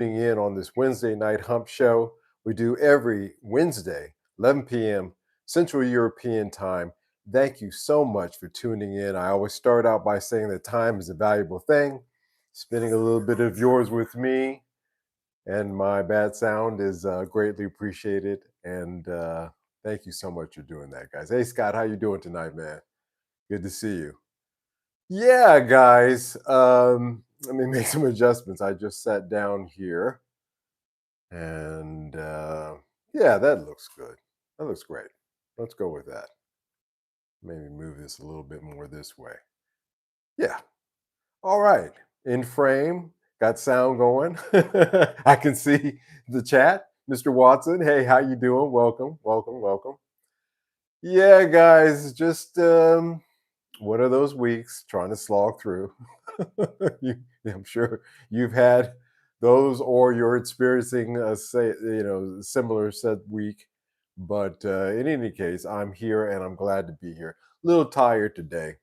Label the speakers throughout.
Speaker 1: tuning in on this Wednesday night hump show. We do every Wednesday, 11 p.m. Central European time. Thank you so much for tuning in. I always start out by saying that time is a valuable thing. Spending a little bit of yours with me and my bad sound is greatly appreciated. And thank you so much for doing that, guys. Hey, Scott, how you doing tonight, man? Good to see you. Yeah, guys. Let me make some adjustments. I just sat down here and yeah, that looks good. That looks great. Let's go with that. Maybe move this a little bit more this way. Yeah. All right. In frame, got sound going. I can see the chat. Mr. Watson, hey, how you doing? Welcome, welcome, welcome. Yeah, guys, just one of those weeks trying to slog through. you, I'm sure you've had those, or you're experiencing a similar said week. But in any case, I'm here and I'm glad to be here. A little tired today,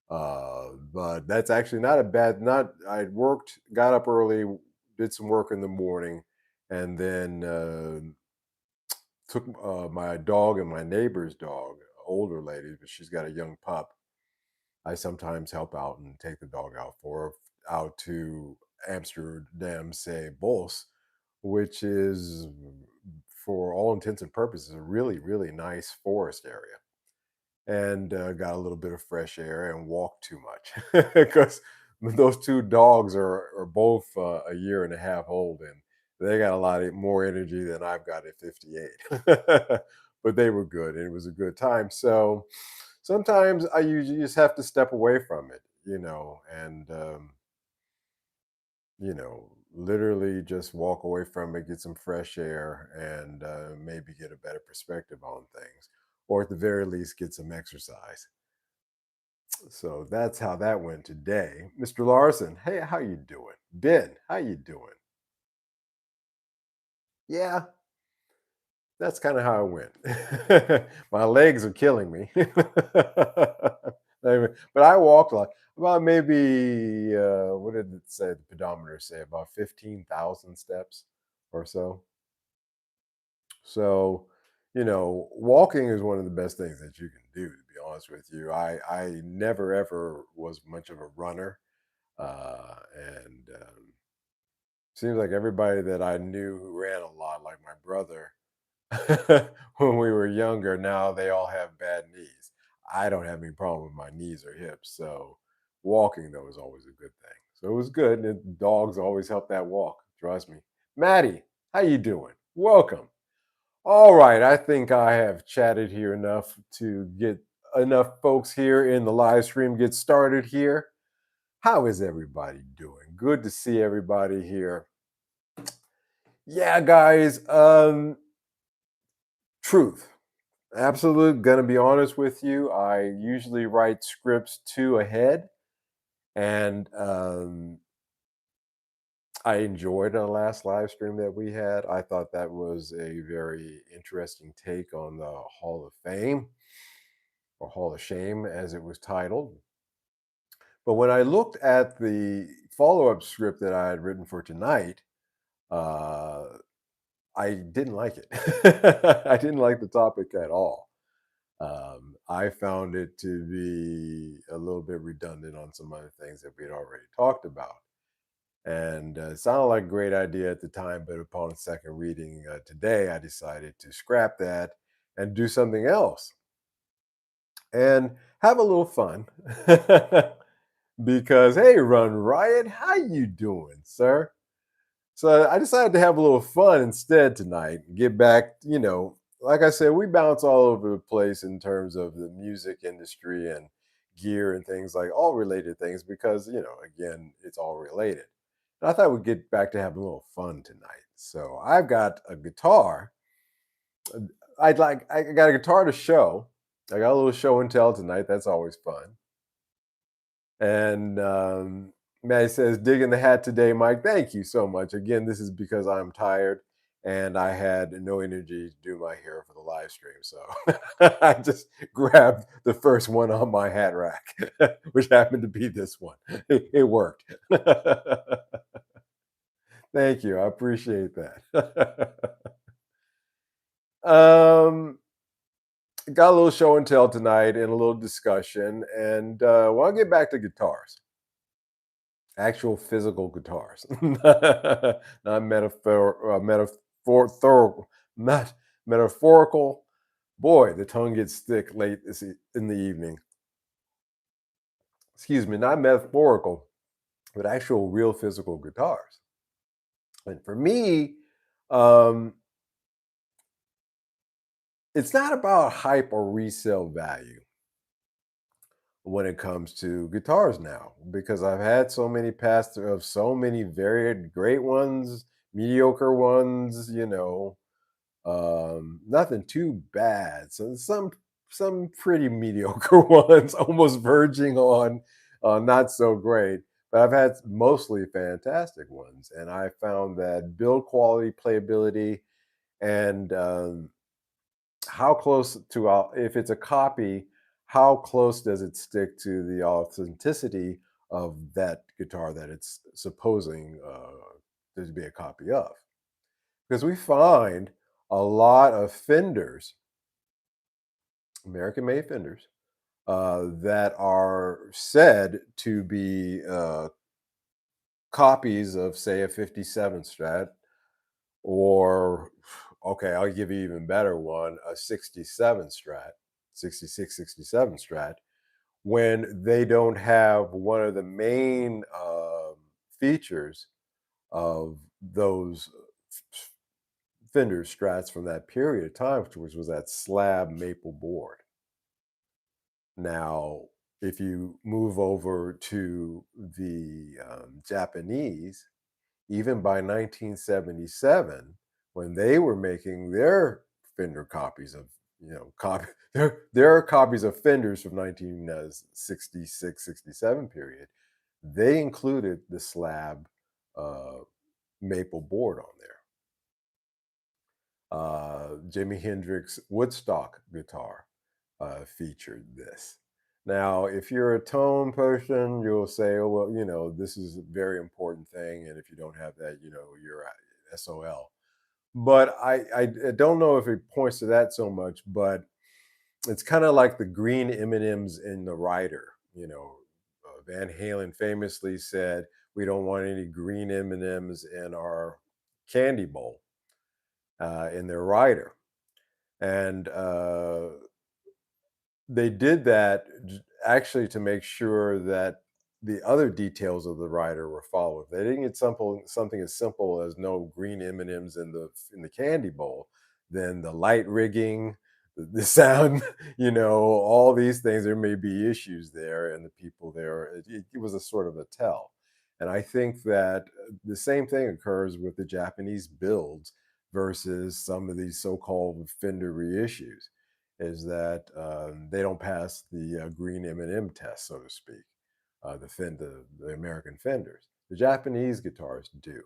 Speaker 1: but that's actually not a bad. Not I worked, got up early, did some work in the morning, and then took my dog and my neighbor's dog, older lady, but she's got a young pup. I sometimes help out and take the dog out out to Amsterdam, say Bos, which is, for all intents and purposes, a really, really nice forest area. And got a little bit of fresh air and walked too much because those two dogs are both a year and a half old, and they got a lot more energy than I've got at 58. But they were good, and it was a good time. So sometimes I usually just have to step away from it, and literally just walk away from it, get some fresh air, and maybe get a better perspective on things, or at the very least, get some exercise. So that's how that went today. Mr. Larson, hey, how you doing? Ben, how you doing? Yeah, that's kind of how it went. My legs are killing me. But I walked like about maybe what did it say? The pedometer say about 15,000 steps or so. So, walking is one of the best things that you can do. To be honest with you, I never ever was much of a runner, and seems like everybody that I knew who ran a lot, like my brother, when we were younger, now they all have bad knees. I don't have any problem with my knees or hips, so walking though is always a good thing. So it was good, and dogs always help that walk. Trust me. Maddie, how you doing? Welcome. All right, I think I have chatted here enough to get enough folks here in the live stream get started here. How is everybody doing? Good to see everybody here. Yeah, guys, truth. Absolute, gonna be honest with you. I usually write scripts two ahead, and I enjoyed our last live stream that we had. I thought that was a very interesting take on the Hall of Fame, or Hall of Shame as it was titled. But when I looked at the follow up script that I had written for tonight, uh, I didn't like it. I didn't like the topic at all. I found it to be a little bit redundant on some other things that we had already talked about. And it sounded like a great idea at the time, but upon second reading today, I decided to scrap that and do something else and have a little fun. Because hey, Run Riot, how you doing, sir? So I decided to have a little fun instead tonight. Get back, like I said, we bounce all over the place in terms of the music industry and gear and things, like all related things, because again, it's all related. And I thought we'd get back to having a little fun tonight. So I've got a guitar. I got a guitar to show. I got a little show and tell tonight. That's always fun. And Maddie says, digging the hat today, Mike. Thank you so much. Again, this is because I'm tired and I had no energy to do my hair for the live stream. So I just grabbed the first one on my hat rack, which happened to be this one. It worked. Thank you. I appreciate that. um, got a little show and tell tonight and a little discussion, and well, I'll get back to guitars, actual physical guitars, not not metaphorical. Boy, the tongue gets thick late in the evening. Excuse me, not metaphorical, but actual real physical guitars. And for me, um, it's not about hype or resale value when it comes to guitars now, because I've had so many past of so many varied great ones, mediocre ones, nothing too bad. So some pretty mediocre ones, almost verging on not so great. But I've had mostly fantastic ones, and I found that build quality, playability, and how close to if it's a copy, how close does it stick to the authenticity of that guitar that it's supposing to be a copy of? Because we find a lot of Fenders, American made Fenders, that are said to be copies of, say, a 57 Strat, or, okay, I'll give you even better one, a 67 Strat, 66, 67 Strat, when they don't have one of the main features of those Fender Strats from that period of time, which was that slab maple board. Now, if you move over to the Japanese, even by 1977, when they were making their Fender copies of, their copies of Fenders from 1966, 67 period, they included the slab uh, maple board on there. Jimi Hendrix Woodstock guitar featured this. Now, if you're a tone person, you'll say, "Oh well, this is a very important thing, and if you don't have that, you're at SOL." But I don't know if it points to that so much, but it's kind of like the green M&Ms in the Rider. Van Halen famously said, "We don't want any green M&Ms in our candy bowl in their Rider," and they did that actually to make sure that the other details of the rider were followed. They didn't get something as simple as no green M&Ms in the candy bowl. Then the light rigging, the sound, all these things. There may be issues there, and the people there. It was a sort of a tell. And I think that the same thing occurs with the Japanese builds versus some of these so-called Fender reissues, is that they don't pass the green M&M test, so to speak. The American Fenders, the Japanese guitars do.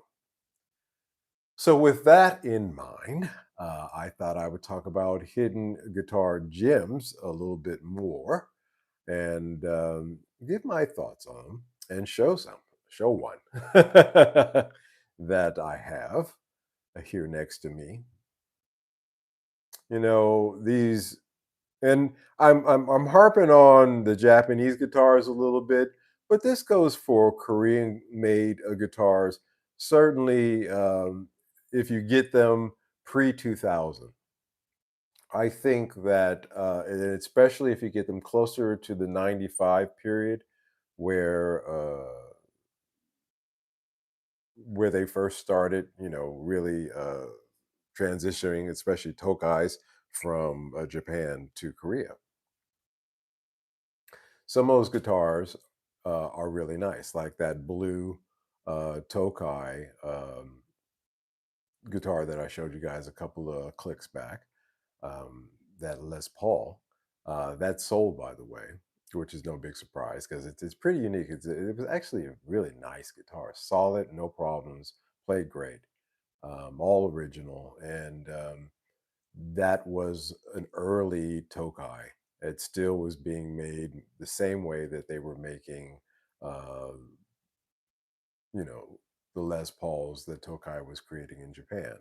Speaker 1: So, with that in mind, I thought I would talk about hidden guitar gems a little bit more, and give my thoughts on them and show one that I have here next to me. These, and I'm harping on the Japanese guitars a little bit, but this goes for Korean made guitars. Certainly, if you get them pre 2000, I think that, and especially if you get them closer to the 95 period, where where they first started, really transitioning, especially Tokais from Japan to Korea. Some of those guitars are really nice, like that blue Tokai guitar that I showed you guys a couple of clicks back. Um, that Les Paul, that's sold, by the way, which is no big surprise because it's pretty unique. It was actually a really nice guitar, solid, no problems, played great, all original, and that was an early Tokai. It still was being made the same way that they were making, uh, you know, the Les Pauls that Tokai was creating in Japan.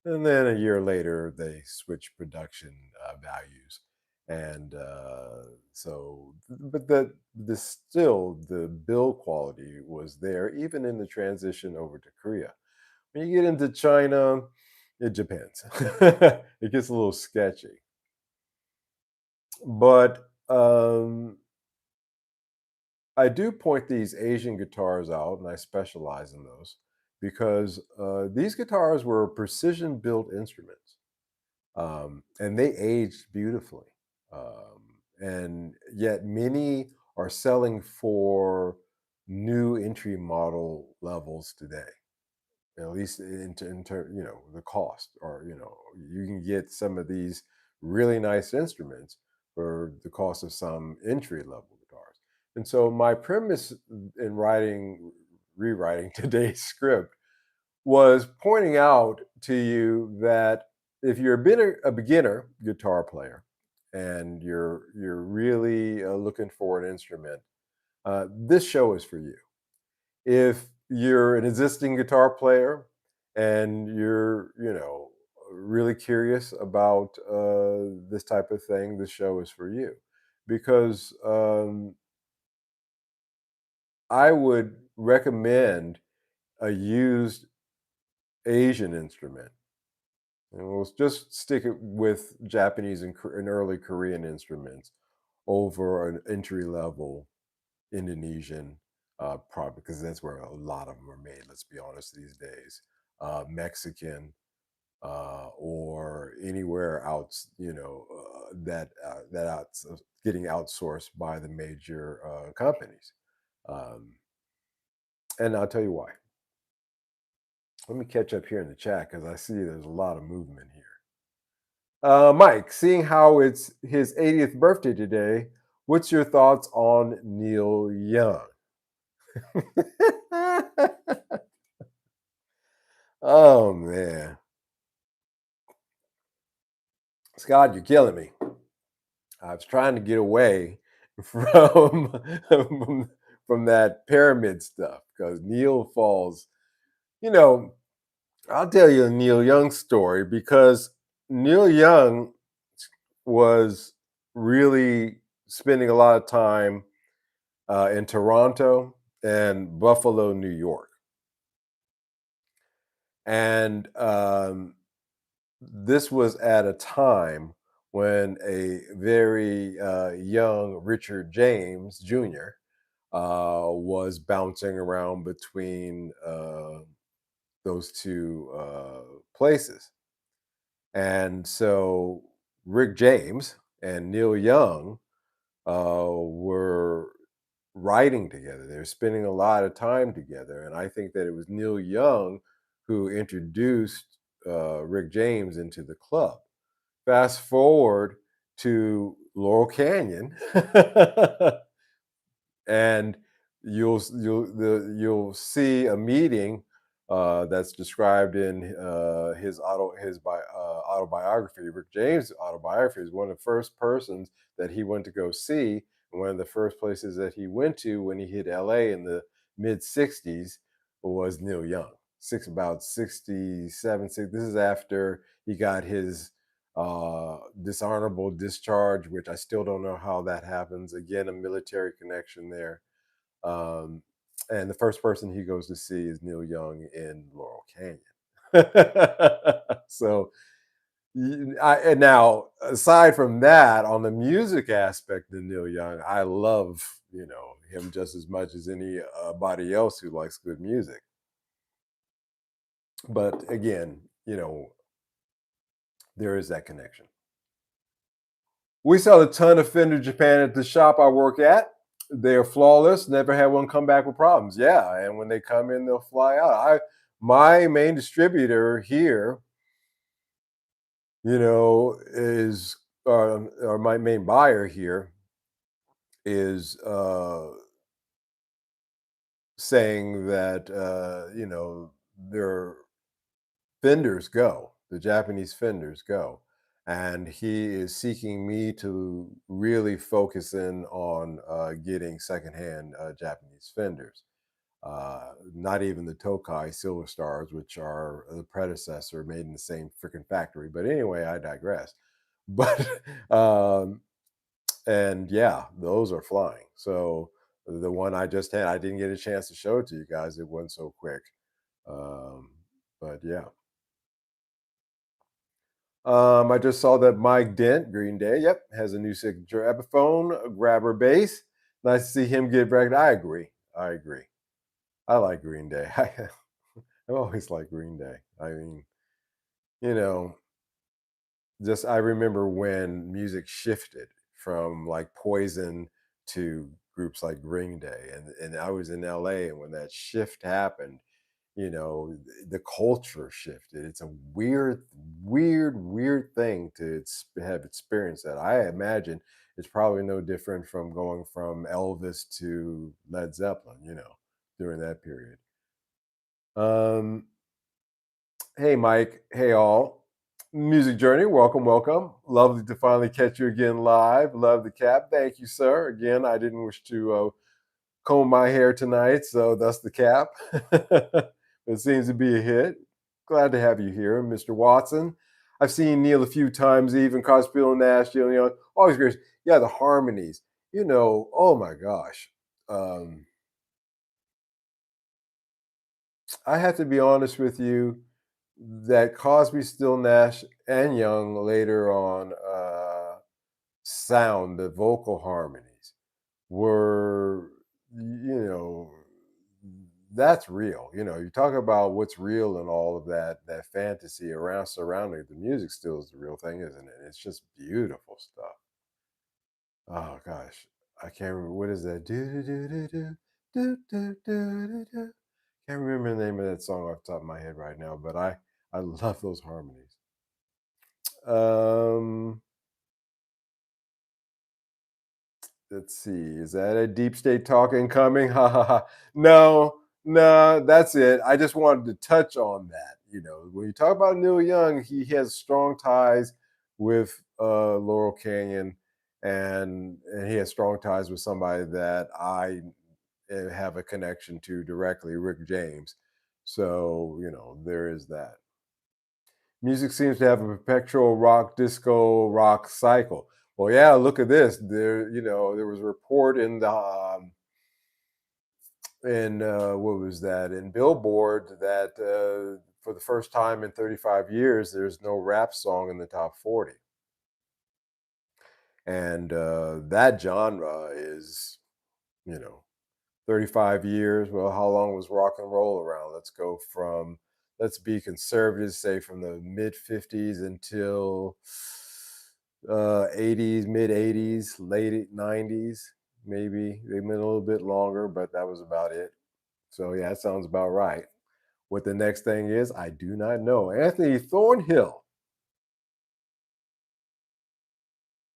Speaker 1: And then a year later, they switched production values, and but the still the build quality was there even in the transition over to Korea. When you get into China, it depends. It gets a little sketchy, but I do point these Asian guitars out, and I specialize in those because these guitars were precision built instruments, and they aged beautifully. And yet, many are selling for new entry model levels today. At least the cost, or you can get some of these really nice instruments for the cost of some entry level guitars. And so my premise in rewriting today's script was pointing out to you that if you're a beginner guitar player and you're really looking for an instrument, this show is for you. If you're an existing guitar player and you're, really curious about this type of thing, this show is for you because I would recommend a used Asian instrument. And we'll just stick it with Japanese and early Korean instruments over an entry level Indonesian, probably because that's where a lot of them are made. Let's be honest, these days, Mexican, or anywhere else, that getting outsourced by the major companies. Um, and I'll tell you why. Let me catch up here in the chat because I see there's a lot of movement here. Mike, seeing how it's his 80th birthday today, what's your thoughts on Neil Young? Oh man, Scott, you're killing me. I was trying to get away from from that pyramid stuff because Neil falls. You know, I'll tell you a Neil Young story because Neil Young was really spending a lot of time in Toronto and Buffalo, New York, and this was at a time when a very young Richard James Jr. Was bouncing around between those two places. And so Rick James and Neil Young were writing together. They were spending a lot of time together. And I think that it was Neil Young who introduced Rick James into the club. Fast forward to Laurel Canyon, and you'll see a meeting that's described in autobiography. Rick James' autobiography is one of the first persons that he went to go see, and one of the first places that he went to when he hit L.A. in the mid '60s was Neil Young. About 67. This is after he got his dishonorable discharge, which I still don't know how that happens. Again, a military connection there. Um, and the first person he goes to see is Neil Young in Laurel Canyon. So, and now aside from that, on the music aspect of Neil Young, I love him just as much as anybody else who likes good music. But again, there is that connection. We sell a ton of Fender Japan at the shop I work at. They're flawless. Never had one come back with problems. Yeah, and when they come in, they'll fly out. My main distributor here, is or my main buyer here is saying that their Fenders go, the Japanese Fenders go. And he is seeking me to really focus in on getting secondhand Japanese Fenders. Not even the Tokai Silver Stars, which are the predecessor, made in the same freaking factory. But anyway, I digress. But and yeah, those are flying. So the one I just had, I didn't get a chance to show it to you guys. It went so quick. Um, but yeah. I just saw that Mike Dent, Green Day, yep, has a new signature Epiphone, a grabber bass. Nice to see him get back. I agree. I agree. I like Green Day. I always like Green Day. I mean, you know, just I remember when music shifted from like Poison to groups like Green Day, and I was in LA, and when that shift happened, the culture shifted. It's a weird thing to have experienced that. I imagine it's probably no different from going from Elvis to Led Zeppelin, during that period. Um, hey, Mike. Hey, all. Music Journey, welcome, welcome. Lovely to finally catch you again live. Love the cap. Thank you, sir. Again, I didn't wish to comb my hair tonight, so that's the cap. It seems to be a hit. Glad to have you here, Mr. Watson. I've seen Neil a few times, even Cosbill and Nash, always great. Yeah, the harmonies, oh my gosh. Um, I have to be honest with you that Cosby, Still, Nash, and Young later on sound, the vocal harmonies were, you know, that's real. You talk about what's real and all of that fantasy around surrounding the music still is the real thing, isn't it? It's just beautiful stuff. Oh gosh. I can't remember what is that. Do do do do do do do do do. Can't remember the name of that song off the top of my head right now, but I love those harmonies. Um let's see. Is that a deep state talk incoming? Ha ha ha. No, no, that's it. I just wanted to touch on that. When you talk about Neil Young, he has strong ties with Laurel Canyon, and he has strong ties with somebody that I have a connection to directly, Rick James. So, there is that. Music seems to have a perpetual rock, disco, rock cycle. Well, yeah, look at this. There was a report in what was that in Billboard that for the first time in 35 years, there's no rap song in the top 40, and that genre is, you know, 35 years. Well, how long was rock and roll around? Let's be conservative, say from the mid 50s until 80s, mid 80s, late 90s, maybe a little bit longer, but that was about it. So, yeah, that sounds about right. What the next thing is, I do not know. Anthony Thornhill,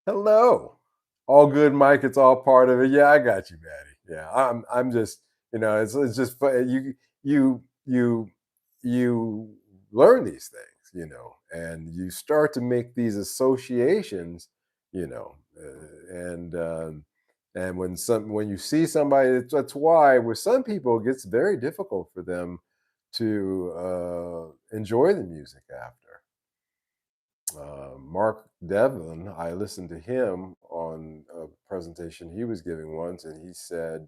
Speaker 1: hello. All good, Mike. It's all part of it. Yeah, I got you, Maddie. Yeah, I'm just, it's just you learn these things, and you start to make these associations, and when you see somebody, that's why with some people it gets very difficult for them to enjoy the music after. Mark Devlin, I listened to him on a presentation he was giving once, and he said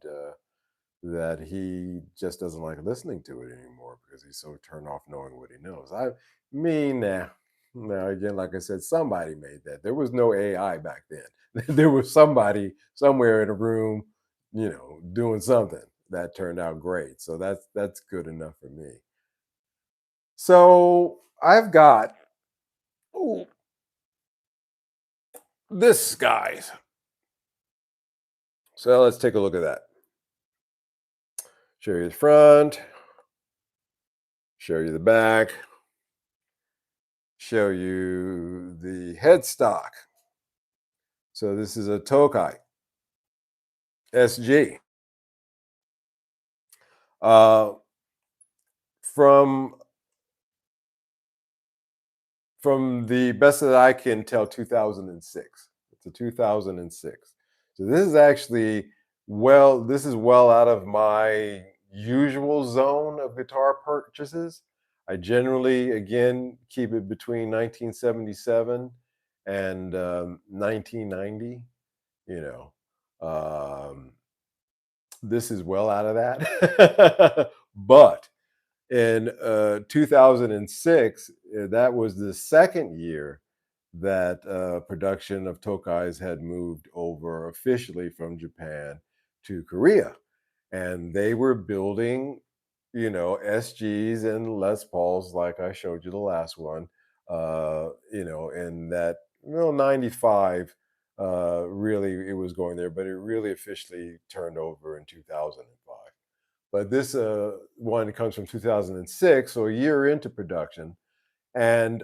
Speaker 1: that he just doesn't like listening to it anymore because he's so turned off knowing what he knows. I mean, nah. Now again, like I said, somebody made that. There was no AI back then. There was somebody somewhere in a room, doing something that turned out great. So that's good enough for me. So I've got ooh, this guy. So let's take a look at that. Show you the front, show you the back, show you the headstock. So this is a Tokai SG. Uh, from the best that I can tell, 2006. It's a 2006. So this is actually this is well out of my usual zone of guitar purchases. I generally, again, keep it between 1977 and 1990. You know, um, this is well out of that. But in 2006, that was the second year that production of Tokais had moved over officially from Japan to Korea. And they were building, SGs and Les Pauls, like I showed you the last one, in that, 95, really it was going there, but it really officially turned over in 2005. But this one comes from 2006, so a year into production. And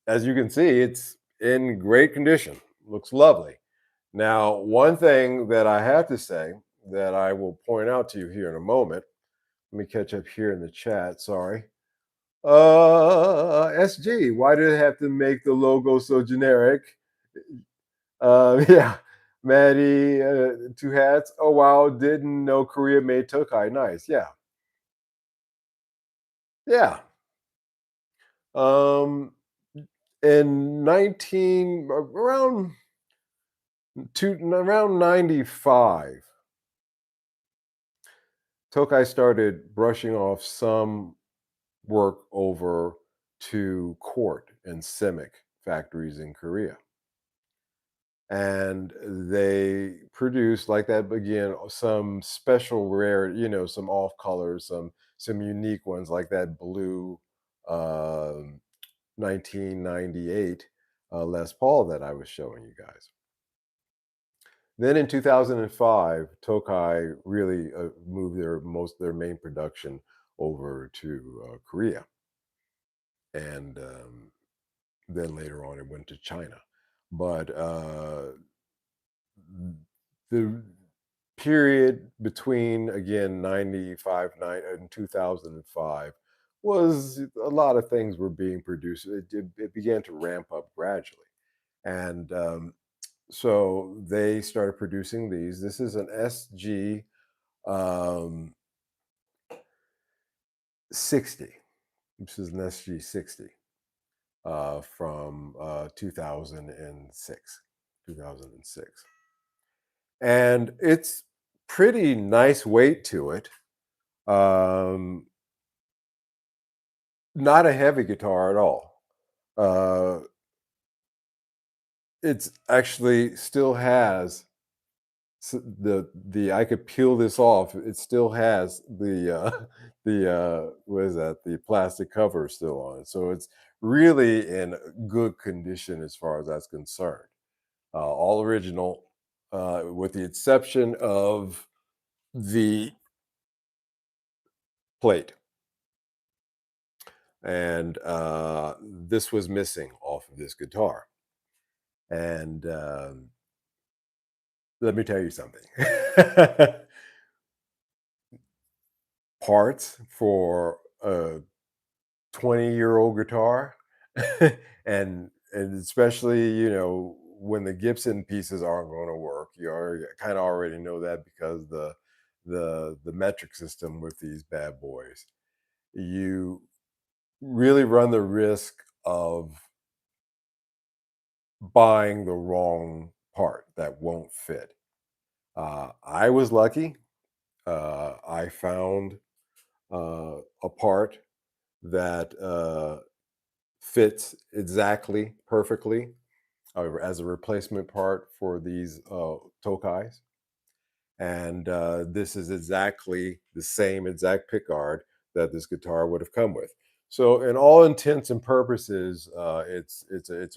Speaker 1: as you can see, it's in great condition, looks lovely. Now, one thing that I have to say that I will point out to you here in a moment, let me catch up here in the chat, sorry. SG, why did it have to make the logo so generic? Yeah, Maddie, two hats. Oh wow, didn't know Korea made Tokai. Nice, yeah, yeah. Um, in 19 around 95, Tokai started brushing off some work over to Court and Simic factories in Korea. And they produced like that again, some special rare, some off colors, some unique ones like that blue 1998 Les Paul that I was showing you guys. Then in 2005, Tokai really moved their main production over to Korea, and then later on it went to China. But the period between again 95 and 2005 was a lot of things were being produced. It began to ramp up gradually, and so they started producing these. This is an SG um, 60. This is an SG 60 from 2006. 2006. And it's pretty nice weight to it. Um, Not a heavy guitar at all. Uh, it's actually still has the I could peel this off. It still has the the what is that? The plastic cover still on it. So it's really in good condition as far as that's concerned. All original, with the exception of the plate. And this was missing off of this guitar. And let me tell you something. Parts for a 20-year-old guitar, and especially when the Gibson pieces aren't going to work, you already kind of already know that because the metric system with these bad boys, you really run the risk of buying the wrong part that won't fit. I was lucky. I found a part that fits exactly perfectly as a replacement part for these Tokais. And this is exactly the same exact pickguard that this guitar would have come with. So, in all intents and purposes, it's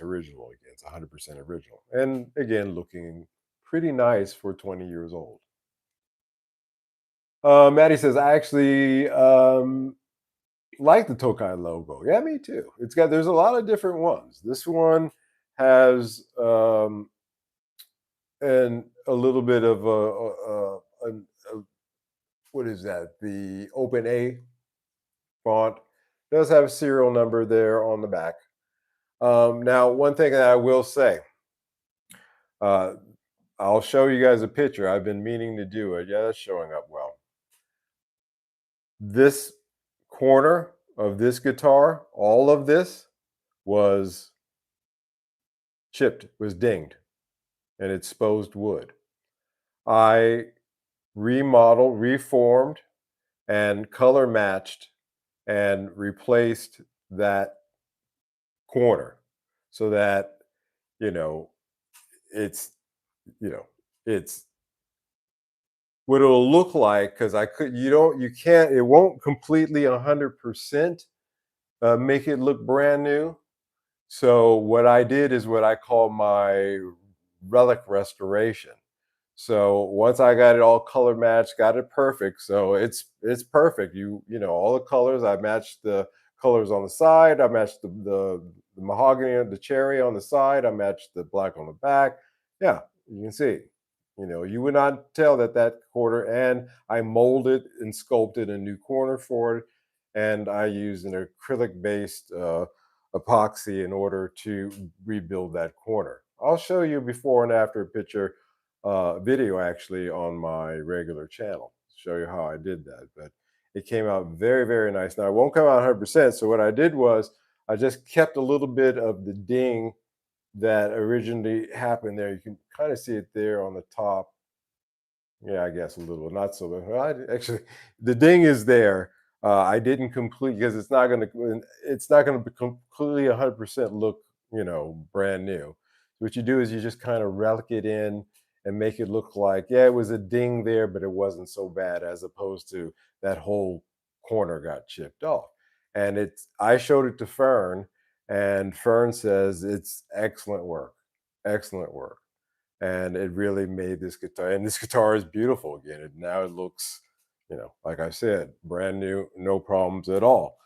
Speaker 1: original again. It's 100% original, and again, looking pretty nice for 20 years old. Maddie says, I actually like the Tokai logo. Yeah, me too. There's a lot of different ones. This one has and a little bit of a what is that? The open A font does have a serial number there on the back. Now, one thing that I will say, uh, I'll show you guys a picture. I've been meaning to do it. Yeah, that's showing up well. This corner of this guitar, all of this was chipped, was dinged, and exposed wood. I remodeled, reformed, and color matched and replaced that corner so that, you know, it's, you know, it's what it'll look like because you can't, it won't completely 100% make it look brand new. So what I did is what I call my relic restoration. So once I got it all color matched, got it perfect. So it's perfect. All the colors. I matched the colors on the side. I matched the mahogany and the cherry on the side. I matched the black on the back. Yeah, you can see. You would not tell that quarter. And I molded and sculpted a new corner for it. And I used an acrylic based epoxy in order to rebuild that corner. I'll show you before and after picture video actually on my regular channel. Show you how I did that, but it came out very, very nice. Now it won't come out 100%. So what I did was I just kept a little bit of the ding that originally happened there. You can kind of see it there on the top. Yeah, I guess a little, not so. Well, actually, the ding is there. I didn't complete because it's not going to be completely 100% look brand new. What you do is you just kind of relic it in and make it look like, yeah, it was a ding there, but it wasn't so bad, as opposed to that whole corner got chipped off. And I showed it to Fern, and Fern says it's excellent work, and it really made this guitar. And this guitar is beautiful again. And now it looks, like I said, brand new, no problems at all.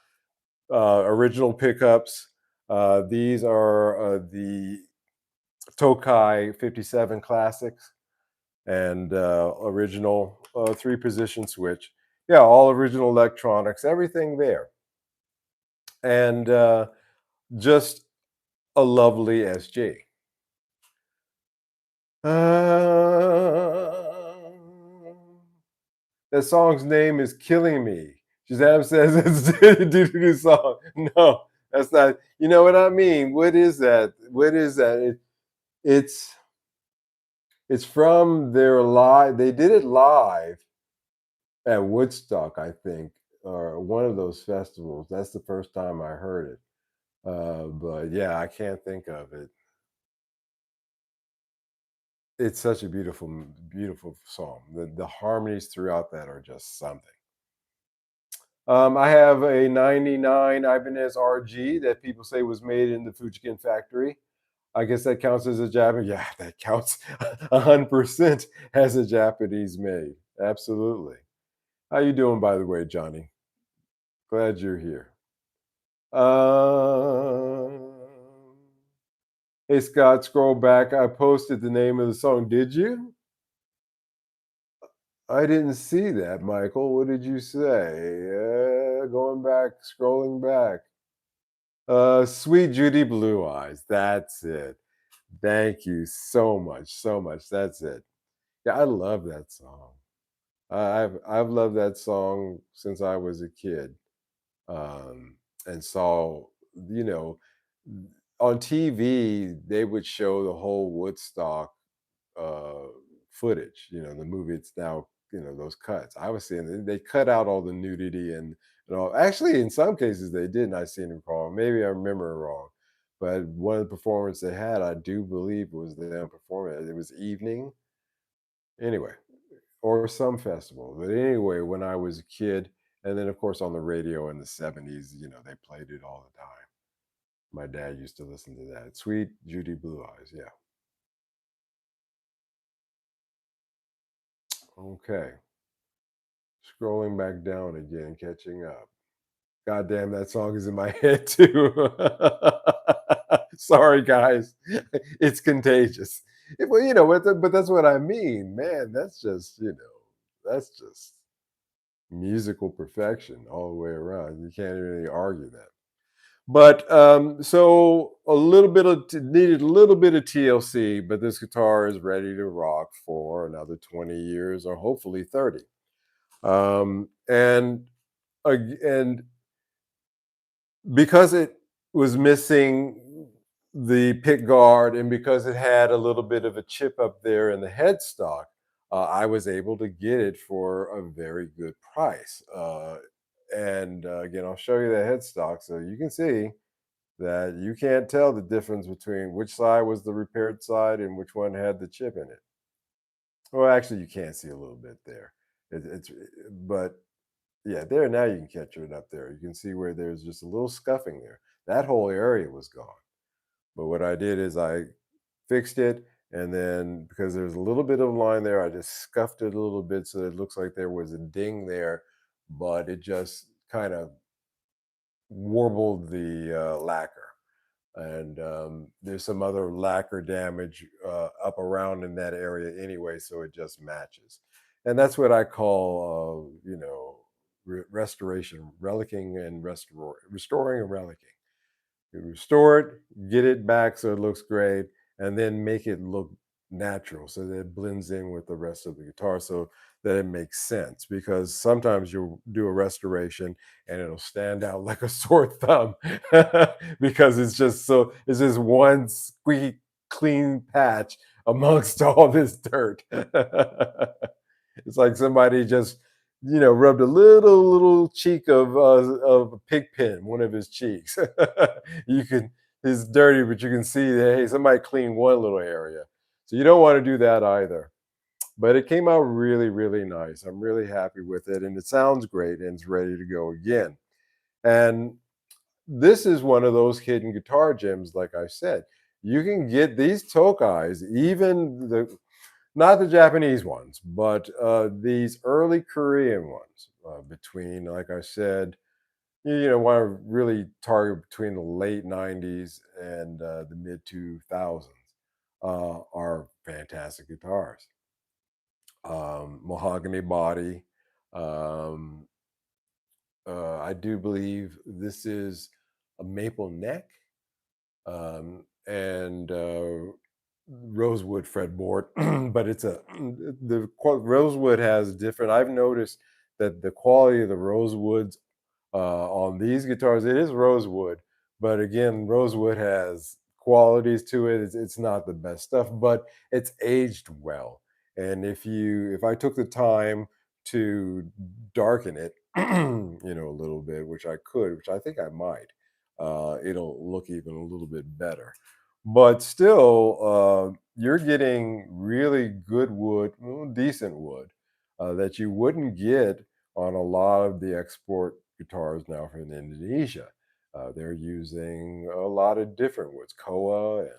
Speaker 1: Original pickups. These are the Tokai 57 classics, and original three position switch. Yeah, all original electronics, everything there, and just a lovely SG. That song's name is "Killing Me." Shazam says it's a doo-doo song. No, that's not. You know what I mean? What is that? What is that? It's it's from their live. They did it live at Woodstock, I think, or one of those festivals. That's the first time I heard it. But yeah, I can't think of it. It's such a beautiful song. The harmonies throughout that are just something. I have a 99 Ibanez RG that people say was made in the Fujikin factory. I guess that counts as a Japanese. Yeah, that counts 100% as a Japanese made. Absolutely. How you doing, by the way, Johnny? Glad you're here. Um, hey, Scott, scroll back. I posted the name of the song. Did you? I didn't see that, Michael. What did you say? Going back, scrolling back. Sweet Judy Blue Eyes. That's it. Thank you so much, so much. That's it. Yeah, I love that song. I've loved that song since I was a kid, and saw, you know, on TV they would show the whole Woodstock uh, footage. The movie. It's now those cuts. I was seeing they cut out all the nudity and all. Actually, in some cases they didn't. I seen it wrong. Maybe I remember it wrong. But one of the performances they had, I do believe, was them performing. It was evening anyway, or some festival. But anyway, when I was a kid, and then of course on the radio in the '70s, they played it all the time. My dad used to listen to that. Sweet Judy Blue Eyes. Yeah. Okay. Scrolling back down again, catching up. God damn, that song is in my head too. Sorry, guys. It's contagious. Well, but that's what I mean, man. That's just musical perfection all the way around. You can't really argue that. But so a little bit of needed a little bit of TLC, but this guitar is ready to rock for another 20 years or hopefully 30. And And because it was missing the pick guard and because it had a little bit of a chip up there in the headstock, I was able to get it for a very good price. And again, I'll show you the headstock so you can see that you can't tell the difference between which side was the repaired side and which one had the chip in it. Well, actually, you can see a little bit there. But yeah, there now you can catch it up there. You can see where there's just a little scuffing there. That whole area was gone. But what I did is I fixed it, and then because there's a little bit of line there, I just scuffed it a little bit so it looks like there was a ding there, but it just kind of warbled the lacquer. And there's some other lacquer damage up around in that area anyway, so it just matches. And that's what I call, restoration, relicking and restoring and relicking. You restore it, get it back so it looks great, and then make it look natural so that it blends in with the rest of the guitar so that it makes sense. Because sometimes you'll do a restoration and it'll stand out like a sore thumb because it's just one squeaky clean patch amongst all this dirt. It's like somebody just, rubbed a little cheek of a pig pen, one of his cheeks. you can It's dirty, but you can see that hey, somebody cleaned one little area. So you don't want to do that either. But it came out really, really nice. I'm really happy with it, and it sounds great, and it's ready to go again. And this is one of those hidden guitar gems, like I said. You can get these Tokais, even the not the Japanese ones, but these early Korean ones, between, like I said, want to really target between the late '90s and the mid 2000s, are fantastic guitars. Mahogany body. Um, I do believe this is a maple neck, and rosewood fretboard, but it's a rosewood has different. I've noticed that the quality of the rosewoods on these guitars, it is rosewood, but again, rosewood has qualities to it. It's not the best stuff, but it's aged well. And if I took the time to darken it, a little bit, which I could, which I think I might, it'll look even a little bit better. But still, you're getting really good wood, decent wood, that you wouldn't get on a lot of the export guitars now from Indonesia. They're using a lot of different woods, koa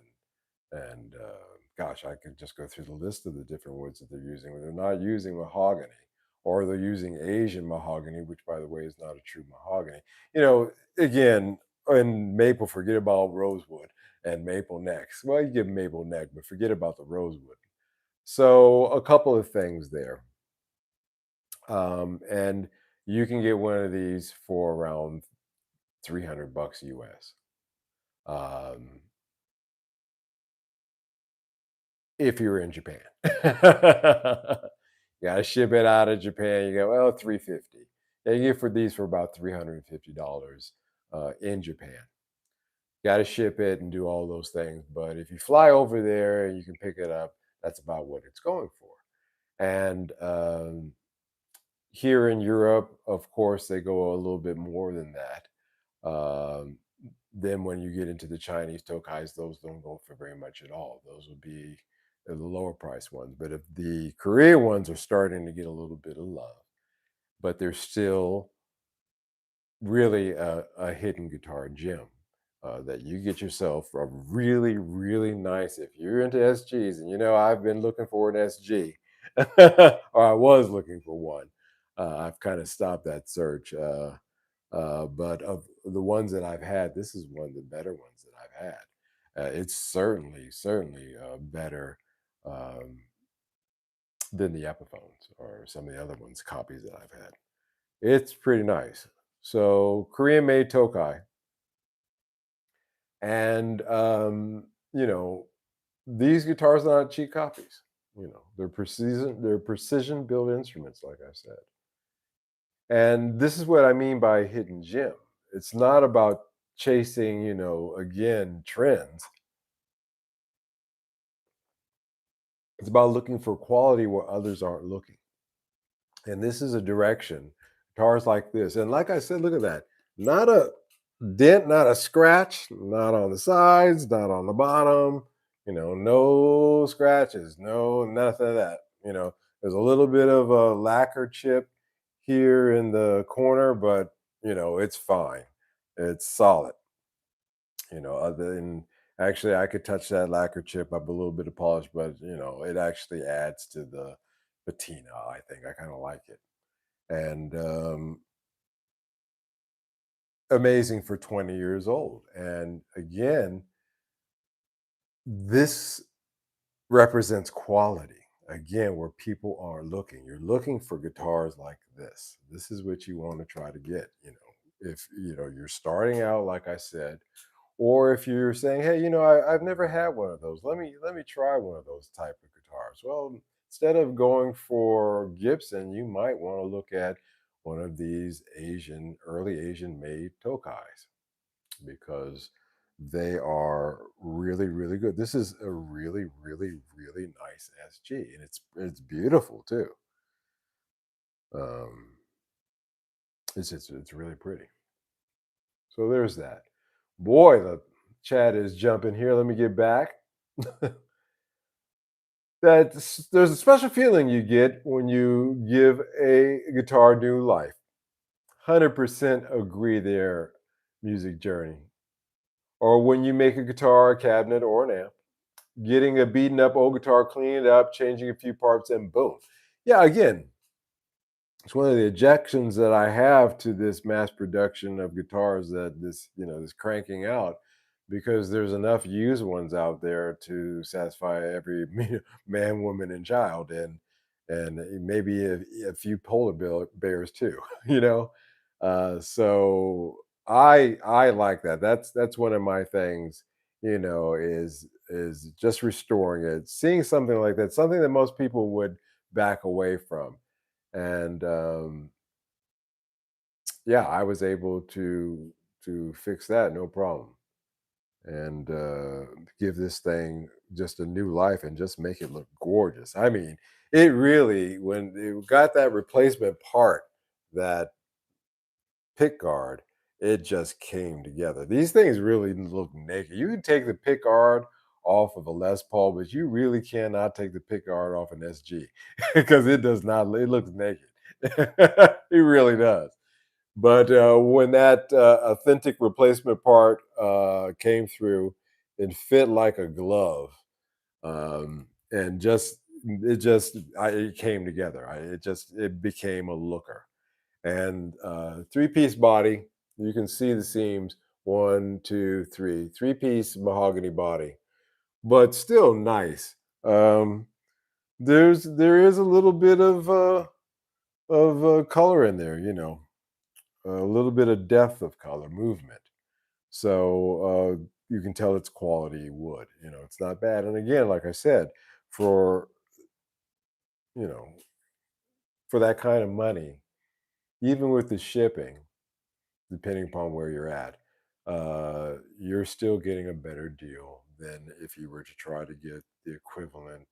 Speaker 1: and gosh, I could just go through the list of the different woods that they're using. They're not using mahogany, or they're using Asian mahogany, which, by the way, is not a true mahogany. Again, and maple. Forget about rosewood and maple necks. Well, you give maple neck, but forget about the rosewood. So, a couple of things there. And you can get one of these for around $300 US. Um, if you're in Japan. You gotta ship it out of Japan. You go, well, 350. They get for these for about $350 in Japan. Gotta ship it and do all those things. But if you fly over there and you can pick it up, that's about what it's going for. And here in Europe, of course, they go a little bit more than that. Um, then when you get into the Chinese Tokais, those don't go for very much at all. Those would be the lower price ones. But if the Korean ones are starting to get a little bit of love, but they're still really a hidden guitar gem, that you get yourself a really, really nice. If you're into SGs, and I've been looking for an SG, or I was looking for one. I've kind of stopped that search. But of the ones that I've had, this is one of the better ones that I've had. It's certainly better um, than the Epiphones or some of the other ones, copies that I've had. It's pretty nice. So Korean made Tokai, and you know these guitars are not cheap copies. They're precision built instruments, like I said. And this is what I mean by hidden gem. It's not about chasing, again, trends. It's about looking for quality where others aren't looking. And this is a direction, guitars like this. And like I said, look at that. Not a dent, not a scratch, not on the sides, not on the bottom, no scratches, no nothing of that. There's a little bit of a lacquer chip here in the corner, but it's fine. It's solid. Other than actually I could touch that lacquer chip up a little bit of polish, but it actually adds to the patina. I think I kind of like it. And amazing for 20 years old. And again, this represents quality. Again, where people are looking. You're looking for guitars like this. This is what you want to try to get, if you're starting out, like I said, or if you're saying, hey, I've never had one of those. Let me try one of those type of guitars. Well, instead of going for Gibson, you might want to look at one of these early Asian made Tokais, because they are really, really good. This is a really, really, really nice SG, and it's beautiful too. Um, it's really pretty. So there's that. Boy, the chat is jumping here. Let me get back. There's a special feeling you get when you give a guitar new life. 100% agree there, music journey. Or when you make a guitar, a cabinet, or an amp, getting a beaten up old guitar, cleaning it up, changing a few parts, and boom. Yeah, again, it's one of the objections that I have to this mass production of guitars, that this cranking out, because there's enough used ones out there to satisfy every man, woman, and child, and maybe a few polar bears too. you know. So I like that. That's one of my things. Is just restoring it, seeing something like that, something that most people would back away from. And yeah, I was able to fix that, no problem, and give this thing just a new life and just make it look gorgeous. I mean, it really, when it got that replacement part, that pick guard, it just came together. These things really look naked. You can take the pick guard off of a Les Paul, but you really cannot take the pick guard off an SG because it does not. It looks naked. It really does. But when that authentic replacement part came through, it fit like a glove, and it came together. It became a looker. And three-piece body. You can see the seams. One, two, three. Three-piece mahogany body, but still nice. Um, there is a little bit of color in there. A little bit of depth of color, movement. So you can tell it's quality wood. It's not bad. And again, like I said, for you know, for that kind of money, even with the shipping, depending upon where you're at, you're still getting a better deal than if you were to try to get the equivalent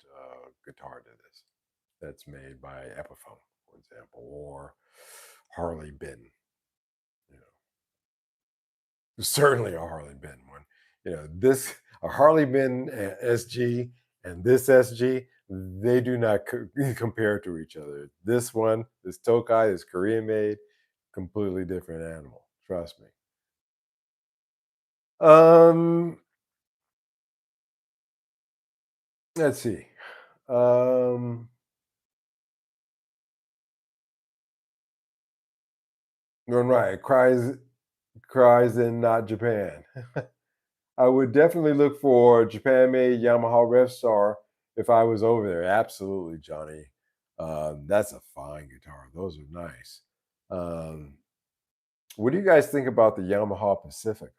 Speaker 1: guitar to this, that's made by Epiphone, for example, or Harley Benton. You know, Certainly a Harley Benton one. This a Harley Benton SG and this SG, they do not compare to each other. This one, this Tokai, is Korean made, completely different animal. Trust me. Um, let's see. Um, going right, cries in not Japan. I would definitely look for Japan-made Yamaha Rev Star if I was over there. Absolutely, Johnny. That's a fine guitar. Those are nice. Um, what do you guys think about the Yamaha Pacificas?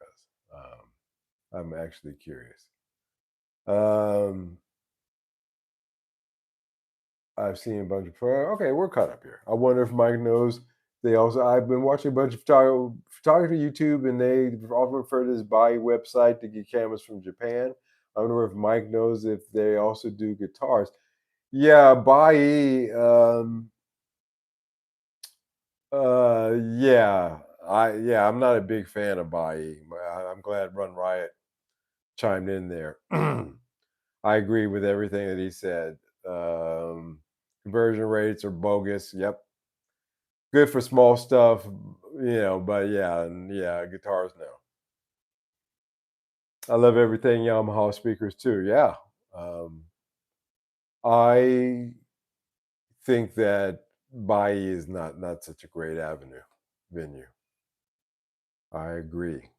Speaker 1: I'm actually curious. Um, I've seen a bunch of. Okay, we're caught up here. I wonder if Mike knows They also I've been watching a bunch of photography YouTube, and they often refer to this Bai website to get cameras from Japan. I wonder if Mike knows if they also do guitars. Yeah, Bai. Yeah, I'm not a big fan of Bai. I'm glad Run Riot chimed in there. I agree with everything that he said. Um, Conversion rates are bogus. Yep, good for small stuff, but yeah, and yeah, guitars now. I love everything Yamaha speakers too. Yeah, um, I think that Bai is not such a great venue. I agree.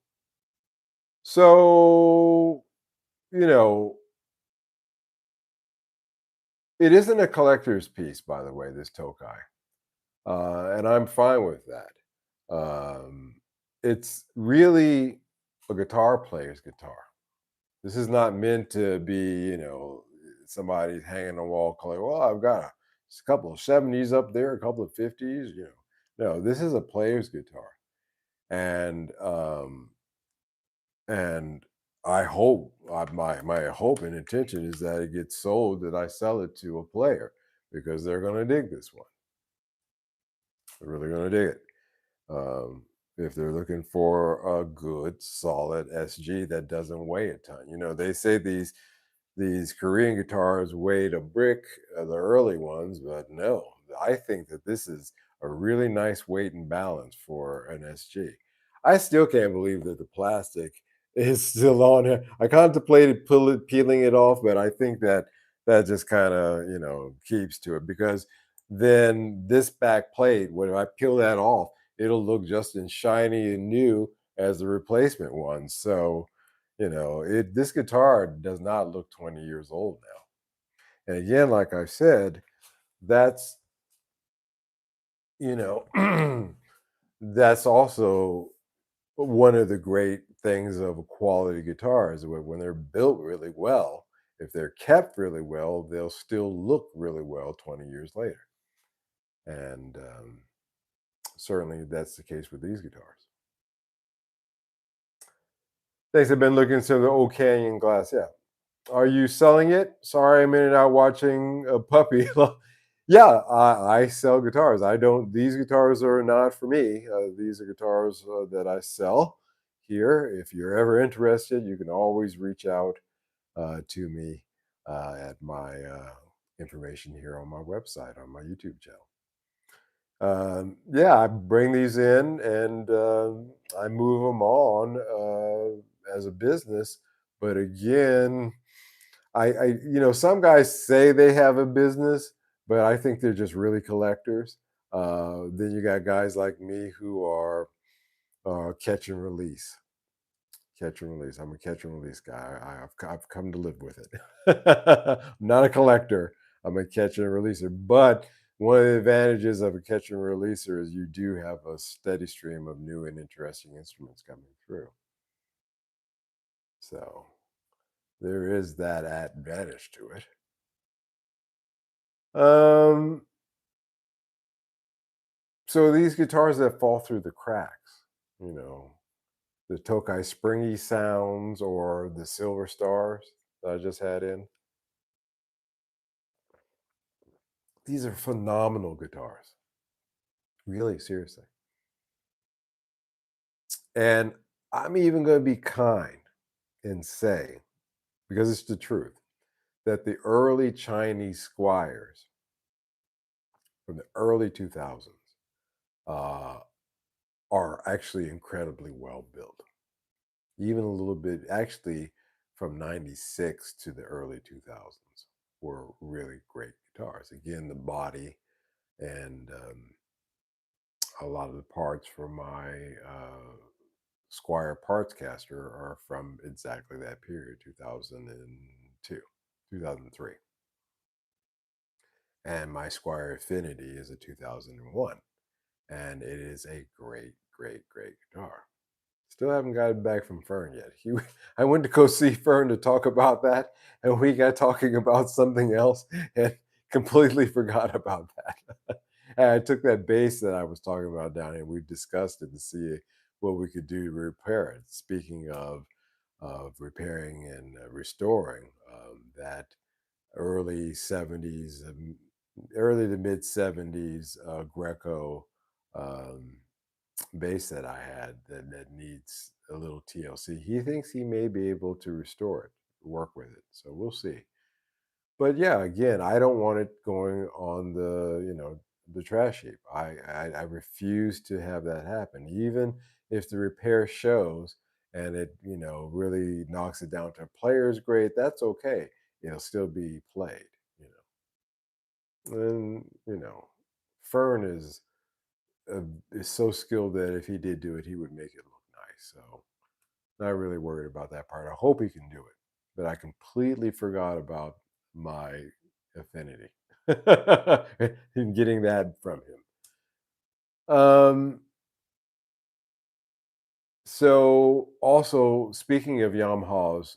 Speaker 1: So you know, it isn't a collector's piece, by the way. This Tokai, and I'm fine with that. It's really a guitar player's guitar. This is not meant to be, somebody hanging on the wall calling, well, I've got a couple of 70s up there, a couple of 50s, No, this is a player's guitar. And I hope my hope and intention is that it gets sold, that I sell it to a player because they're gonna dig this one. They're really gonna dig it. Um, if they're looking for a good, solid SG that doesn't weigh a ton. They say these Korean guitars weighed a brick, the early ones, but no, I think that this is a really nice weight and balance for an SG. I still can't believe that the plastic is still on here. I contemplated peeling it off, but I think that just kind of keeps to it, because then this back plate, when I peel that off, it'll look just as shiny and new as the replacement one. So this guitar does not look 20 years old now. And again, like I said, that's you know that's also one of the great things of a quality guitar is when they're built really well. If they're kept really well, they'll still look really well 20 years later. And certainly that's the case with these guitars. Thanks. I've been looking to the old canyon glass. Yeah. Are you selling it? Sorry, I'm in and out watching a puppy. Yeah, I sell guitars. I don't. These guitars are not for me. These are guitars that I sell here. If you're ever interested, you can always reach out to me at my information here on my website, on my YouTube channel. Yeah, I bring these in, and I move them on as a business. But again, some guys say they have a business, but I think they're just really collectors. Then you got guys like me who are catch and release. Catch and release. I'm a catch and release guy. I've come to live with it. I'm not a collector. I'm a catch and releaser. But one of the advantages of a catch and releaser is you do have a steady stream of new and interesting instruments coming through. So there is that advantage to it. Um, so these guitars that fall through the cracks, you know, the Tokai Springy Sounds or the Silver Stars that I just had in, these are phenomenal guitars. Really, seriously. And I'm even going to be kind and say, because it's the truth, that the early Chinese Squires from the early 2000s uh, are actually incredibly well built. Even a little bit, actually, from 96 to the early 2000s were really great guitars. Again, the body and a lot of the parts for my Squire Parts Caster are from exactly that period, 2002, 2003. And my Squire Affinity is a 2001. And it is a great, great, great guitar. Still haven't gotten back from Fern yet. I went to go see Fern to talk about that, and we got talking about something else and completely forgot about that. And I took that bass that I was talking about down here. We discussed it to see what we could do to repair it. Speaking of repairing and restoring, that early 70s, early to mid 70s Greco um, bass that I had that needs a little TLC. He thinks he may be able to restore it, work with it. So we'll see. But yeah, again, I don't want it going on the trash heap. I refuse to have that happen. Even if the repair shows and it really knocks it down to a player's grade, that's okay. It'll still be played. You and Fern is so skilled that if he did do it, he would make it look nice. So not really worried about that part. I hope he can do it, but I completely forgot about my affinity and getting that from him. So also speaking of Yamahas,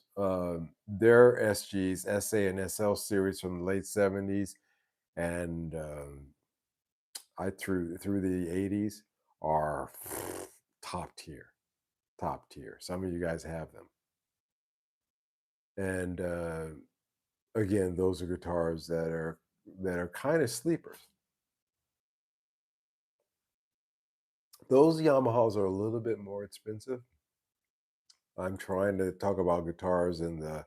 Speaker 1: their SGs, SA and SL series from the late 70s and I through the 80s are top tier, top tier. Some of you guys have them. And again, those are guitars that are kind of sleepers. Those Yamahas are a little bit more expensive. I'm trying to talk about guitars in the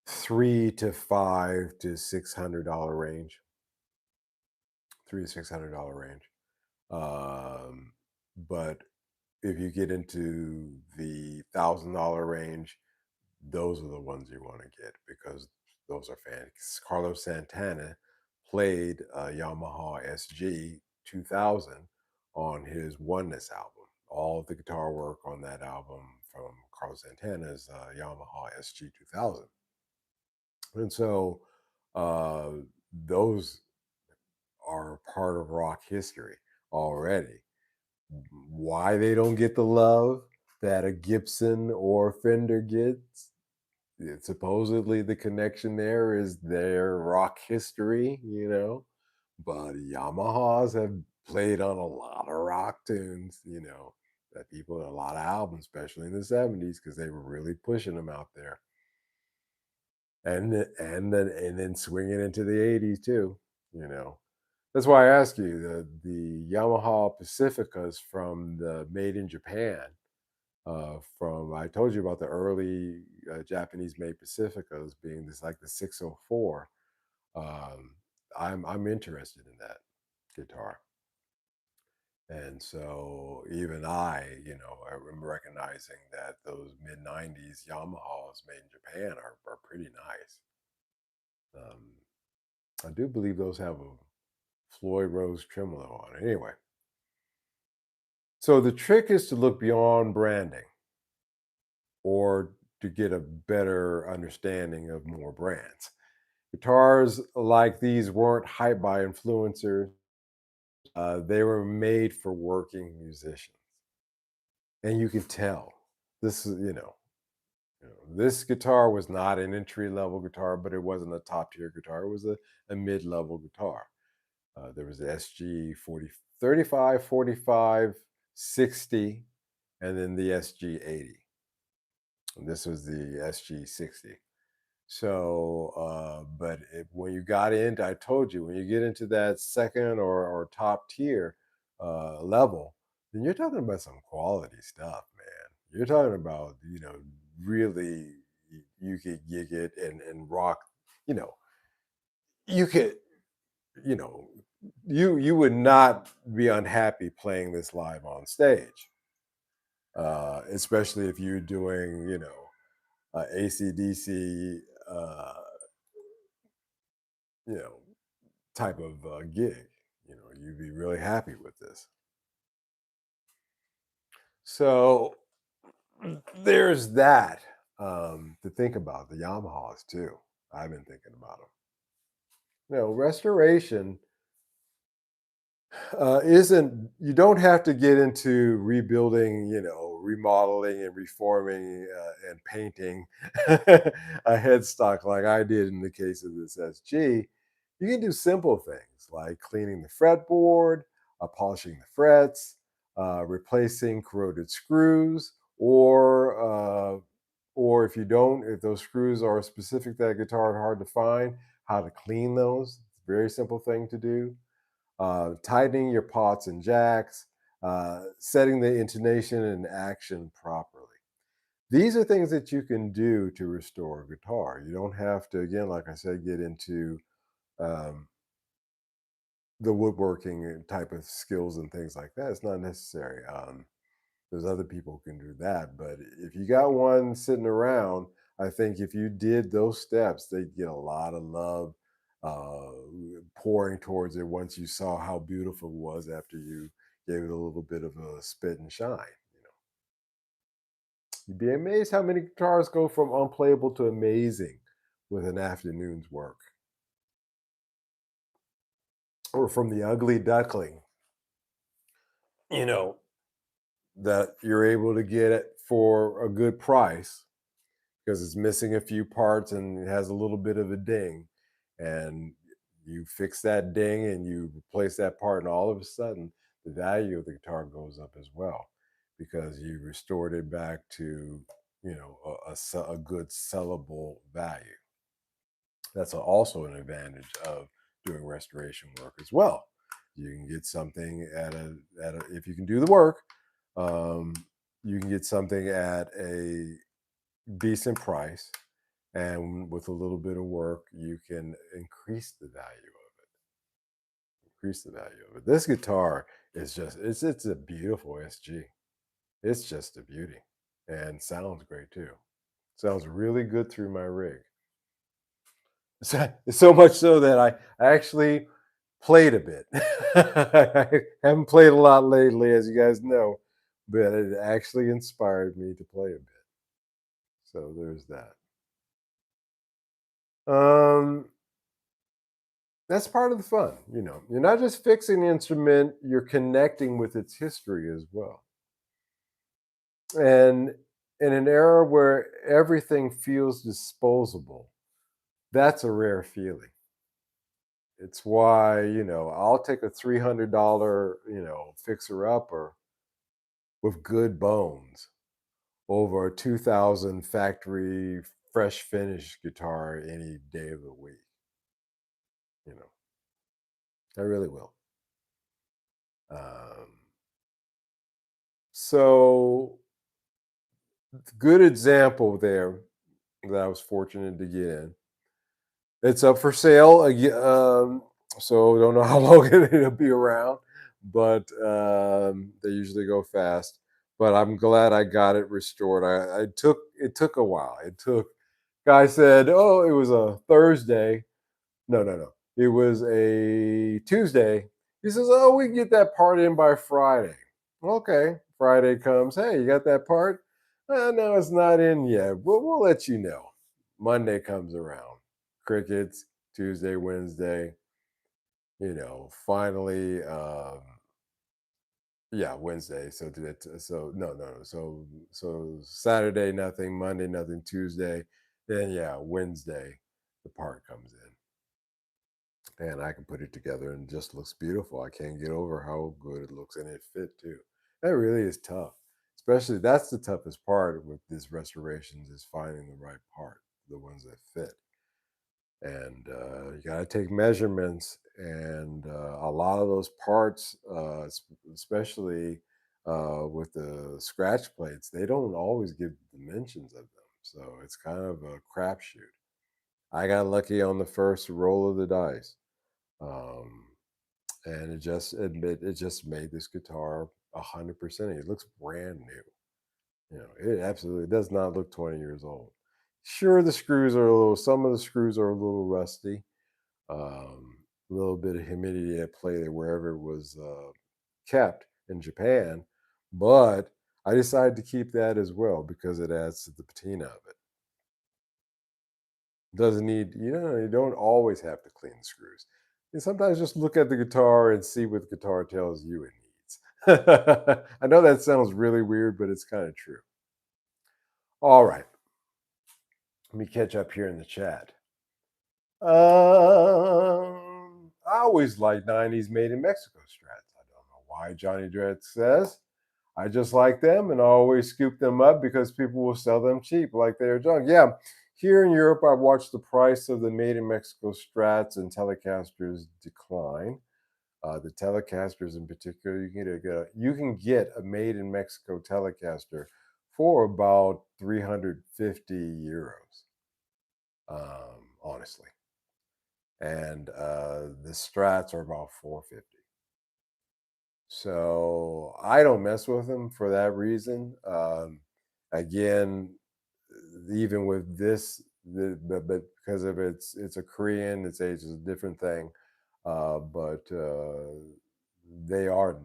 Speaker 1: $300 to $600 range. $300 to $600 range. But if you get into the $1,000 range, those are the ones you want to get because those are fans. Carlos Santana played Yamaha SG 2000 on his Oneness album. All of the guitar work on that album from Carlos Santana's Yamaha SG 2000. And so uh, those are part of rock history already. Why they don't get the love that a Gibson or Fender gets? Supposedly the connection there is their rock history. But Yamahas have played on a lot of rock tunes, that people a lot of albums, especially in the 70s, because they were really pushing them out there. And then swinging into the 80s too. That's why I ask you the Yamaha Pacificas from the made in Japan. From I told you about the early Japanese made Pacificas being this like the 604. Um, I'm interested in that guitar, and so even I'm recognizing that those mid '90s Yamahas made in Japan are pretty nice. Um, I do believe those have a Floyd Rose tremolo on it. Anyway, so the trick is to look beyond branding or to get a better understanding of more brands. Guitars like these weren't hyped by influencers. They were made for working musicians. And you can tell this is, this guitar was not an entry level guitar, but it wasn't a top tier guitar. It was a mid level guitar. There was the SG 40, 35, 45, 60, and then the SG 80. And this was the SG 60. So, but when you got into, I told you, when you get into that second or top tier level, then you're talking about some quality stuff, man. You're talking about, really, you could gig it and rock, you know, you could, you know, you would not be unhappy playing this live on stage, especially if you're doing, ACDC, uh, you know, type of gig. You'd be really happy with this. So there's that to think about. The Yamahas too. I've been thinking about them. Restoration isn't. You don't have to get into rebuilding. Remodeling and reforming and painting a headstock like I did in the case of this SG. You can do simple things like cleaning the fretboard, polishing the frets, replacing corroded screws, or if you don't, if those screws are specific to that guitar and hard to find, how to clean those. It's a very simple thing to do. Tightening your pots and jacks, setting the intonation and action properly. These are things that you can do to restore a guitar. You don't have to, again, like I said, get into um, the woodworking type of skills and things like that. It's not necessary. There's other people who can do that, but if you got one sitting around, I think if you did those steps, they'd get a lot of love uh, pouring towards it once you saw how beautiful it was after you gave it a little bit of a spit and shine. You know, you'd be amazed how many guitars go from unplayable to amazing with an afternoon's work, or from the ugly duckling. You know, that you're able to get it for a good price because it's missing a few parts and it has a little bit of a ding. And you fix that ding and you replace that part, and all of a sudden, the value of the guitar goes up as well because you restored it back to, a good sellable value. That's also an advantage of doing restoration work as well. You can get something at a if you can do the work, um, you can get something at a decent price, and with a little bit of work, you can increase the value of it. Increase the value of it. This guitar is just it's a beautiful SG. It's just a beauty, and sounds great too. Sounds really good through my rig. So much so that I actually played a bit. I haven't played a lot lately, as you guys know, but it actually inspired me to play a bit. So there's that. Um, that's part of the fun. You're not just fixing the instrument; you're connecting with its history as well. And in an era where everything feels disposable, that's a rare feeling. It's why, I'll take a $300, fixer upper with good bones over a 2000 factory fresh finish guitar any day of the week. You know, I really will. Um, so, good example there that I was fortunate to get in. It's up for sale again, so don't know how long it'll be around, but they usually go fast. But I'm glad I got it restored. It took a while. Guy said, "Oh, it was a Thursday." No, no, no. It was a Tuesday. He says, "Oh, we can get that part in by Friday." Okay. Friday comes. Hey, you got that part? No, it's not in yet. We'll let you know. Monday comes around. Crickets. Tuesday, Wednesday. Finally, yeah, Wednesday. So no, no, no. So Saturday, nothing. Monday, nothing. Tuesday, then yeah, Wednesday, the part comes in and I can put it together and it just looks beautiful. I can't get over how good it looks and it fit too. That really is tough. Especially that's the toughest part with these restorations is finding the right part, the ones that fit. And you got to take measurements, and a lot of those parts, especially with the scratch plates, they don't always give dimensions of them. So it's kind of a crapshoot. I got lucky on the first roll of the dice. Um, and it just made this guitar 100%. It looks brand new. It absolutely does not look 20 years old. Sure, some of the screws are a little rusty. A little bit of humidity at play there wherever it was kept in Japan, but I decided to keep that as well because it adds to the patina of it. Doesn't need, you don't always have to clean the screws. And sometimes just look at the guitar and see what the guitar tells you it needs. I know that sounds really weird, but it's kind of true. All right, let me catch up here in the chat. I always like 90s made in Mexico strats. I don't know why Johnny Dread says. I just like them and I always scoop them up because people will sell them cheap like they're junk. Yeah, here in Europe, I've watched the price of the made in Mexico strats and Telecasters decline. The Telecasters, in particular, you can get a made in Mexico Telecaster for about 350 euros, honestly, and the Strats are about 450. So I don't mess with them for that reason. Again, even with this, but because of it's a Korean, its age is a different thing. But they are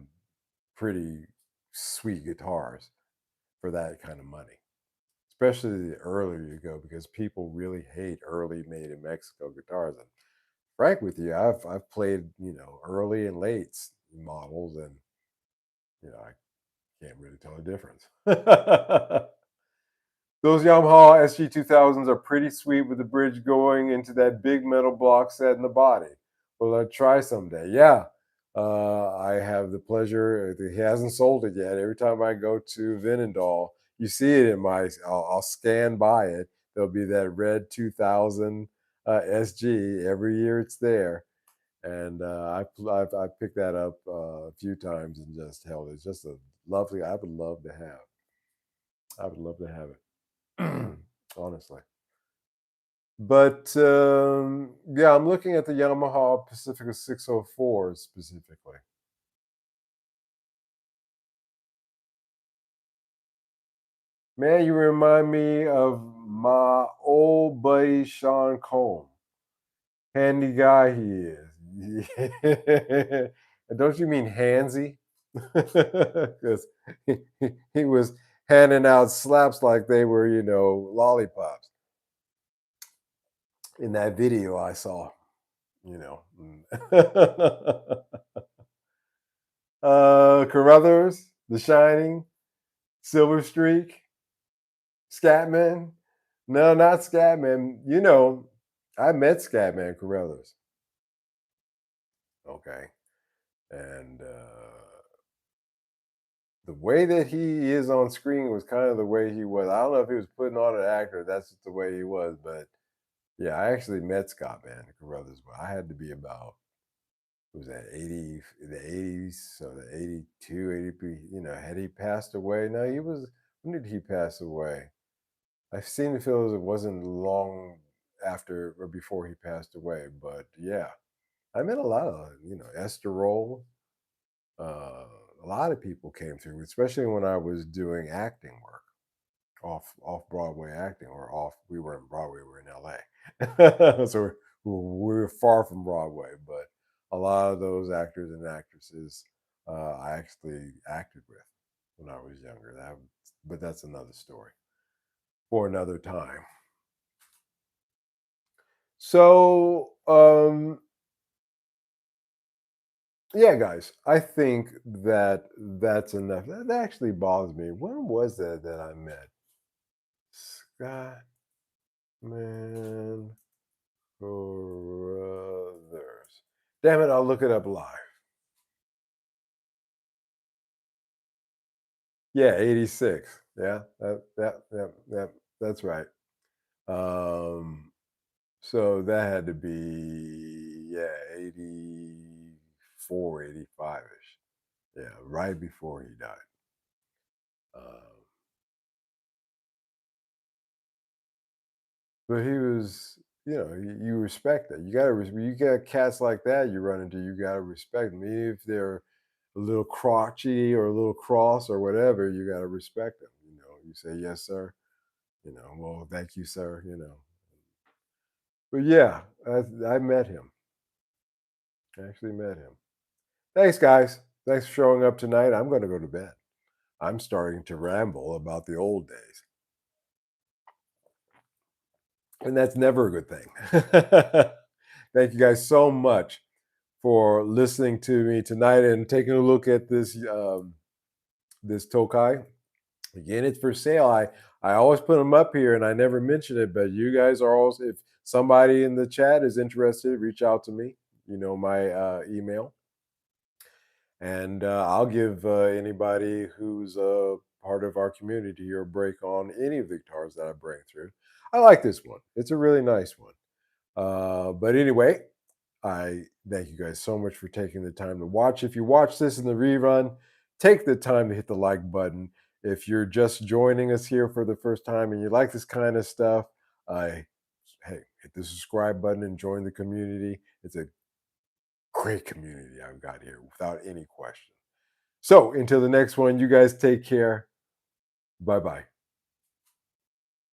Speaker 1: pretty sweet guitars for that kind of money, especially the earlier you go, because people really hate early made in Mexico guitars. And frank with you, I've played early and late models, and I can't really tell the difference. Those Yamaha SG 2000s are pretty sweet with the bridge going into that big metal block set in the body. Will I try someday? Yeah. I have the pleasure. He hasn't sold it yet. Every time I go to Vinendal, you see it in I'll scan by it. There'll be that red 2000 SG. Every year it's there. And I've picked that up a few times and just held it. It's just a lovely, I would love to have. I would love to have it. Honestly. But yeah, I'm looking at the Yamaha Pacifica 604 specifically. Man, you remind me of my old buddy Sean Combs. Handy guy he is. And don't you mean handsy? Because he was handing out slaps like they were, lollipops in that video I saw. You know. Carruthers, The Shining, Silver Streak, Scatman. No, not Scatman. I met Scatman Carruthers. Okay. And the way that he is on screen was kind of the way he was. I don't know if he was putting on an actor. That's just the way he was. But yeah, I actually met Scatman Carruthers. But I had to be about was that 80 the 80s, so the 82, 83. Had he passed away? No, he was. When did he pass away? I seem to feel as it wasn't long after or before he passed away. But yeah, I met a lot of Esther Roll. Uh, a lot of people came through, especially when I was doing acting work, off Broadway acting, or off. We were in Broadway. We were in L.A. So we were far from Broadway, but a lot of those actors and actresses I actually acted with when I was younger. But that's another story for another time. So, yeah, guys, I think that that's enough. That actually bothers me. When was that I met Scott Man Carruthers? Damn it, I'll look it up live. Yeah, 86. Yeah, that's right. Um, so that had to be, yeah, 84, 85 ish. Yeah, right before he died. Um, but he was, you respect that. You got cats like that you run into, you got to respect them. Even if they're a little crotchety or a little cross or whatever, you got to respect them. You say, yes, sir. Well, thank you, sir. But yeah, I met him. I actually met him. Thanks, guys. Thanks for showing up tonight. I'm going to go to bed. I'm starting to ramble about the old days, and that's never a good thing. Thank you guys so much for listening to me tonight and taking a look at this Tokai. Again, it's for sale. I always put them up here and I never mention it, but you guys are always, if somebody in the chat is interested, reach out to me. my email, and I'll give anybody who's a part of our community here a break on any of the guitars that I bring through. I like this one; it's a really nice one. But anyway, I thank you guys so much for taking the time to watch. If you watch this in the rerun, take the time to hit the like button. If you're just joining us here for the first time and you like this kind of stuff, I hey, hit the subscribe button and join the community. It's a great community I've got here without any question. So until the next one, you guys take care. Bye bye.